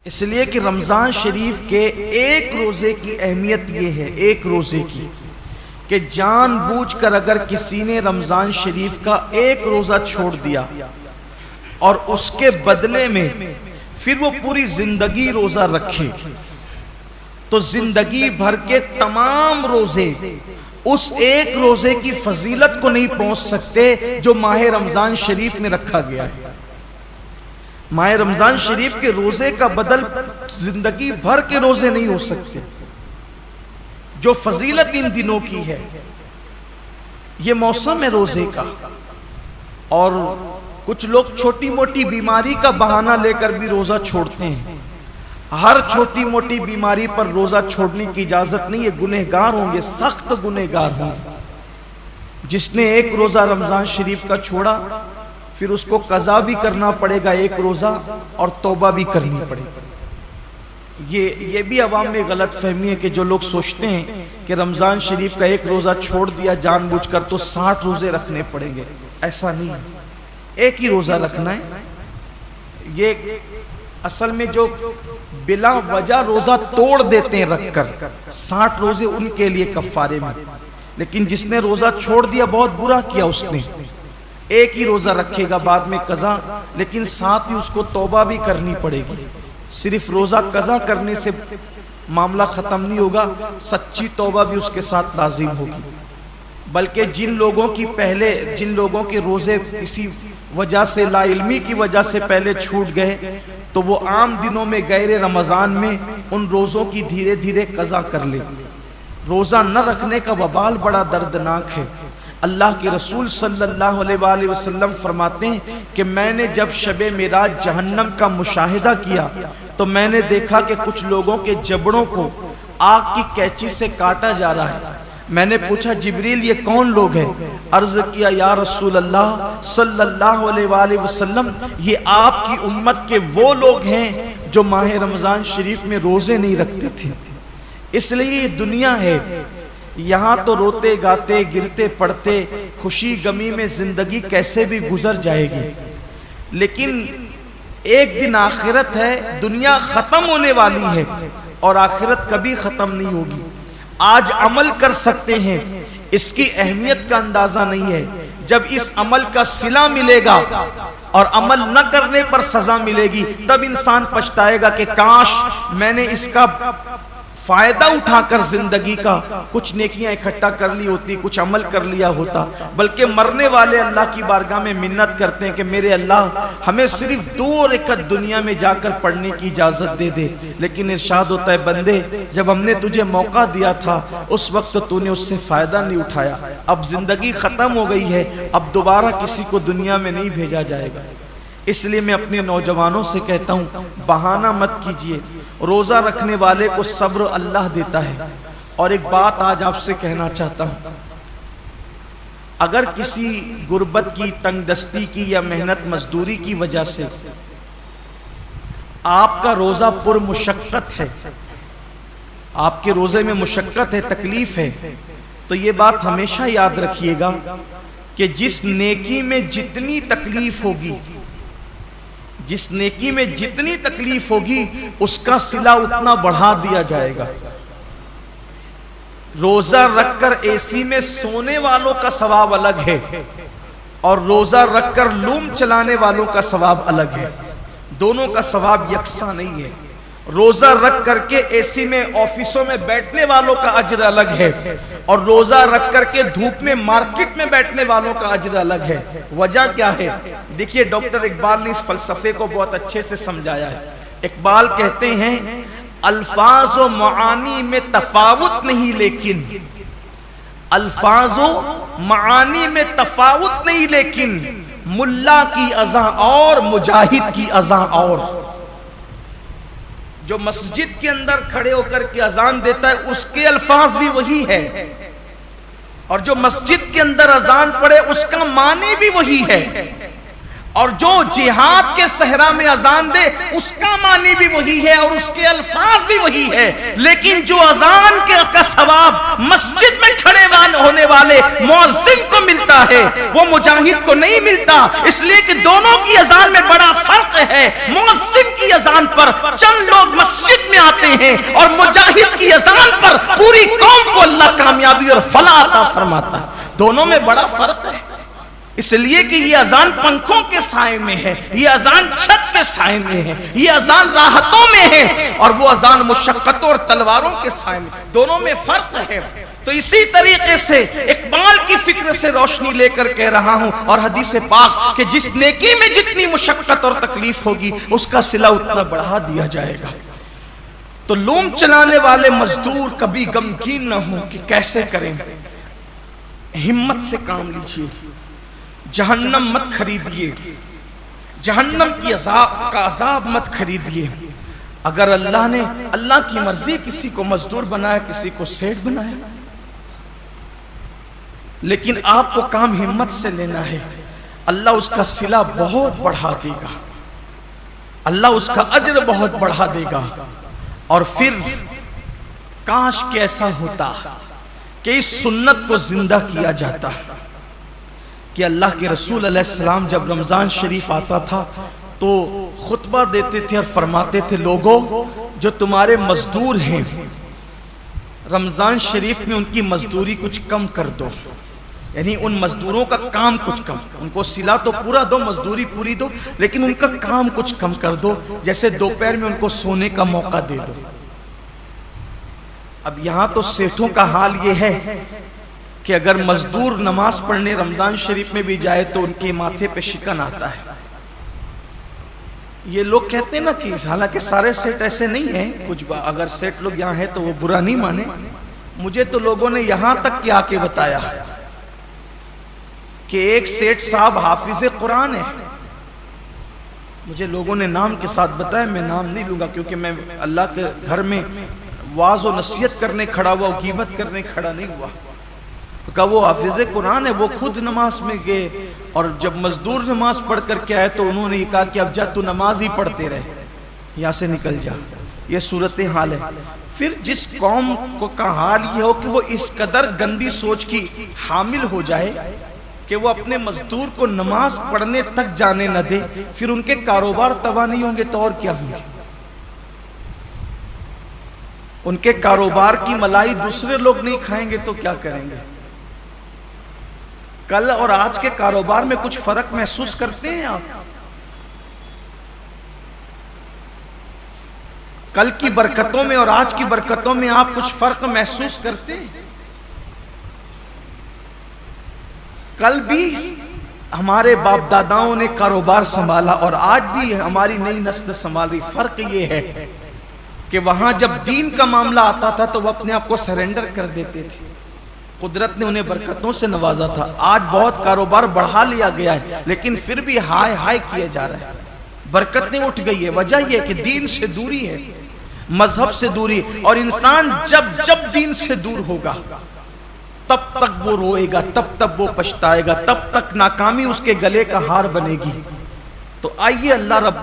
اس لیے کہ رمضان شریف کے ایک روزے کی اہمیت یہ ہے، ایک روزے کی، کہ جان بوجھ کر اگر کسی نے رمضان شریف کا ایک روزہ چھوڑ دیا اور اس کے بدلے میں پھر وہ پوری زندگی روزہ رکھے تو زندگی بھر کے تمام روزے اس ایک روزے کی فضیلت کو نہیں پہنچ سکتے جو ماہ رمضان شریف میں رکھا گیا ہے۔ ماہ رمضان شریف کے روزے کا بدل زندگی بھر کے روزے نہیں ہو سکتے۔ جو فضیلت ان دنوں کی ہے، یہ موسم ہے روزے کا، اور کچھ لوگ چھوٹی موٹی بیماری کا بہانہ لے کر بھی روزہ چھوڑتے ہیں۔ ہر چھوٹی موٹی بیماری پر روزہ چھوڑنے کی اجازت نہیں ہے، گنہگار ہوں گے، سخت گنہگار ہوں گے۔ جس نے ایک روزہ رمضان شریف کا چھوڑا پھر اس کو قضا بھی کرنا پڑے گا ایک روزہ، اور توبہ بھی کرنی پڑے گا۔ یہ بھی عوام میں غلط فہمی ہے کہ جو لوگ سوچتے ہیں کہ رمضان شریف کا ایک روزہ چھوڑ دیا جان بوجھ کر تو 60 روزے رکھنے پڑیں گے۔ ایسا نہیں ہے، ایک ہی روزہ رکھنا ہے۔ یہ اصل میں جو بلا وجہ روزہ توڑ دیتے ہیں رکھ کر، 60 روزے ان کے لیے کفارے میں، لیکن جس نے روزہ چھوڑ دیا بہت برا کیا اس نے۔ ایک ہی روزہ رکھے گا بعد میں قضا، لیکن ساتھ ہی اس کو توبہ بھی کرنی پڑے گی۔ صرف روزہ قضا کرنے سے معاملہ ختم نہیں ہوگا، سچی توبہ بھی اس کے ساتھ لازم ہوگی۔ بلکہ جن لوگوں کے روزے کسی وجہ سے، لا علمی کی وجہ سے پہلے چھوٹ گئے تو وہ عام دنوں میں غیر رمضان میں ان روزوں کی دھیرے دھیرے قضا کر لے۔ روزہ نہ رکھنے کا وبال بڑا دردناک ہے۔ اللہ کے رسول صلی اللہ علیہ وآلہ وسلم فرماتے ہیں کہ میں نے جب شب معراج جہنم کا مشاہدہ کیا تو میں نے دیکھا کہ کچھ لوگوں کے جبڑوں کو آگ کی کینچی سے کاٹا جا رہا ہے۔ میں نے پوچھا جبریل یہ کون لوگ ہیں؟ عرض کیا یا رسول اللہ صلی اللہ علیہ وآلہ وسلم یہ آپ کی امت کے وہ لوگ ہیں جو ماہ رمضان شریف میں روزے نہیں رکھتے تھے۔ اس لیے یہ دنیا ہے، یہاں تو روتے گاتے گرتے پڑتے خوشی غمی میں زندگی کیسے بھی گزر جائے گی، لیکن ایک دن آخرت ہے، دنیا ختم ہونے والی ہے اور آخرت کبھی ختم نہیں ہوگی۔ آج عمل کر سکتے ہیں، اس کی اہمیت کا اندازہ نہیں ہے۔ جب اس عمل کا صلہ ملے گا اور عمل نہ کرنے پر سزا ملے گی تب انسان پچھتائے گا کہ کاش میں نے اس کا فائدہ اٹھا کر زندگی کا کچھ نیکیاں اکٹھا کر لی ہوتی، کچھ عمل کر لیا ہوتا۔ بلکہ مرنے والے اللہ کی بارگاہ میں منت کرتے ہیں کہ میرے اللہ ہمیں صرف 2 رکعت دنیا میں جا کر پڑھنے کی اجازت دے دے، لیکن ارشاد ہوتا ہے بندے جب ہم نے تجھے موقع دیا تھا اس وقت تو نے اس سے فائدہ نہیں اٹھایا، اب زندگی ختم ہو گئی ہے، اب دوبارہ کسی کو دنیا میں نہیں بھیجا جائے گا۔ اس لیے میں اپنے نوجوانوں سے کہتا ہوں بہانہ مت کیجئے، روزہ رکھنے والے کو صبر اللہ دیتا ہے۔ اور ایک بات آج آپ سے کہنا چاہتا ہوں، اگر کسی غربت کی، تنگ دستی کی یا محنت مزدوری کی وجہ سے آپ کا روزہ پر مشقت ہے، آپ کے روزے میں مشقت ہے، تکلیف ہے، تو یہ بات ہمیشہ یاد رکھیے گا کہ جس نیکی میں جتنی تکلیف ہوگی، جس نیکی میں جتنی تکلیف ہوگی اس کا صلہ اتنا بڑھا دیا جائے گا۔ روزہ رکھ کر اے سی میں سونے والوں کا ثواب الگ ہے اور روزہ رکھ کر لوم چلانے والوں کا ثواب الگ ہے، دونوں کا ثواب یکساں نہیں ہے۔ روزہ رکھ کر کے اے سی میں آفسوں میں بیٹھنے والوں کا اجر الگ ہے اور روزہ رکھ کر کے دھوپ میں مارکیٹ میں بیٹھنے والوں کا اجر الگ ہے۔ وجہ کیا ہے؟ دیکھیے ڈاکٹر اقبال نے اس فلسفے کو بہت اچھے سے سمجھایا ہے۔ اقبال کہتے ہیں الفاظ و معانی میں تفاوت نہیں، لیکن الفاظ و معانی میں تفاوت نہیں، لیکن ملا کی اذاں اور مجاہد کی اذاں اور۔ جو مسجد کے اندر کھڑے ہو کر کے اذان دیتا ہے اس کے الفاظ بھی وہی ہے، اور جو مسجد کے اندر اذان پڑے اس کا معنی بھی وہی ہے۔ اور جو جہاد کے صحرا میں اذان دے اس کا معنی بھی وہی ہے اور اس کے الفاظ بھی وہی ہے، لیکن جو اذان کا ثواب مسجد میں کھڑے ہونے والے مؤذن کو ملتا ہے وہ مجاہد کو نہیں ملتا، اس لیے کہ دونوں کی اذان میں بڑا فرق ہے۔ مؤذن کی اذان پر چند لوگ مسجد میں آتے ہیں اور مجاہد کی اذان پر پوری قوم کو اللہ کامیابی اور فلاح عطا فرماتا ہے، دونوں میں بڑا فرق ہے۔ اس لیے کہ یہ اذان پنکھوں کے سائے میں ہے، یہ اذان چھت کے سائے میں ہے، یہ اذان راحتوں میں ہے، اور وہ اذان مشقتوں اور تلواروں کے سائے میں، دونوں میں فرق ہے۔ تو اسی طریقے سے اقبال کی فکر سے روشنی لے کر کہہ رہا ہوں، اور حدیث پاک کہ جس نیکی میں جتنی مشقت اور تکلیف ہوگی اس کا صلہ اتنا بڑھا دیا جائے گا۔ تو لوم چلانے والے مزدور کبھی غمگین نہ ہوں کہ کیسے کریں، ہمت سے کام لیجئے، جہنم مت خریدیے، جہنم کی کا عذاب مت خریدیے۔ اگر اللہ کی مرضی کسی کو مزدور بنایا، کسی کو سیٹ بنایا، لیکن آپ کو کام ہمت سے لینا ہے، اللہ اس کا صلہ بہت بڑھا دے گا، اللہ اس کا اجر بہت بڑھا دے گا۔ اور پھر کاش کہ ایسا ہوتا کہ اس سنت کو زندہ کیا جاتا کہ اللہ کے رسول علیہ السلام جب رمضان شریف آتا تھا تو خطبہ دیتے تھے اور فرماتے تھے، لوگوں جو تمہارے مزدور ہیں رمضان شریف میں ان کی مزدوری کچھ کم کر دو، یعنی ان مزدوروں کا کام کچھ کم، ان کو صلہ تو پورا دو، مزدوری پوری دو، لیکن ان کا کام کچھ کم کر دو، جیسے دوپہر میں ان کو سونے کا موقع دے دو۔ اب یہاں تو سیٹھوں کا حال یہ ہے کہ اگر مزدور نماز پڑھنے رمضان شریف میں بھی جائے تو ان کے ماتھے پہ شکن آتا ہے۔ یہ لوگ کہتے ہیں نا کہ حالانکہ سارے سیٹ ایسے نہیں ہیں، کچھ اگر سیٹ لوگ یہاں ہیں تو وہ برا نہیں مانے، مجھے تو لوگوں نے یہاں تک کیا کے بتایا کہ ایک سیٹ صاحب حافظ قرآن ہے، مجھے لوگوں نے نام کے ساتھ بتایا، میں نام نہیں لوں گا کیونکہ میں اللہ کے گھر میں واعظ و نصیحت کرنے کھڑا ہوا، غیبت کرنے کھڑا نہیں ہوا۔ کہا وہ حافظ قرآن ہے، وہ خود نماز میں گئے اور جب مزدور نماز پڑھ کر کے آئے تو انہوں نے کہا کہ اب جا تو نماز ہی پڑھتے رہے، یہاں سے نکل جا۔ یہ صورتحال ہے۔ پھر جس قوم کو کا حال یہ ہو کہ وہ اس قدر گندی سوچ کی حامل ہو جائے کہ وہ اپنے مزدور کو نماز پڑھنے تک جانے نہ دے، پھر ان کے کاروبار تباہ نہیں ہوں گے تو اور کیا ہوں گے؟ ان کے کاروبار کی ملائی دوسرے لوگ نہیں کھائیں گے تو کیا کریں گے؟ کل اور آج کے کاروبار میں کچھ فرق محسوس کرتے ہیں آپ؟ کل کی برکتوں میں اور آج کی برکتوں میں آپ کچھ فرق محسوس کرتے ہیں؟ کل بھی ہمارے باپ داداؤں نے کاروبار سنبھالا اور آج بھی ہماری نئی نسل سنبھال رہی۔ فرق یہ ہے کہ وہاں جب دین کا معاملہ آتا تھا تو وہ اپنے آپ کو سرنڈر کر دیتے تھے، قدرت نے انہیں برکتوں سے نوازا تھا۔ آج بہت کاروبار بڑھا لیا گیا ہے لیکن پھر بھی ہائے ہائے کیا جا رہا ہے، برکتیں اٹھ گئی ہے۔ وجہ یہ کہ دین سے دوری ہے، مذہب سے دوری، اور انسان جب دین سے دور ہوگا تب تک وہ روئے گا، تب تک وہ پچھتائے گا، تب تک ناکامی اس کے گلے کا ہار بنے گی۔ تو آئیے اللہ رب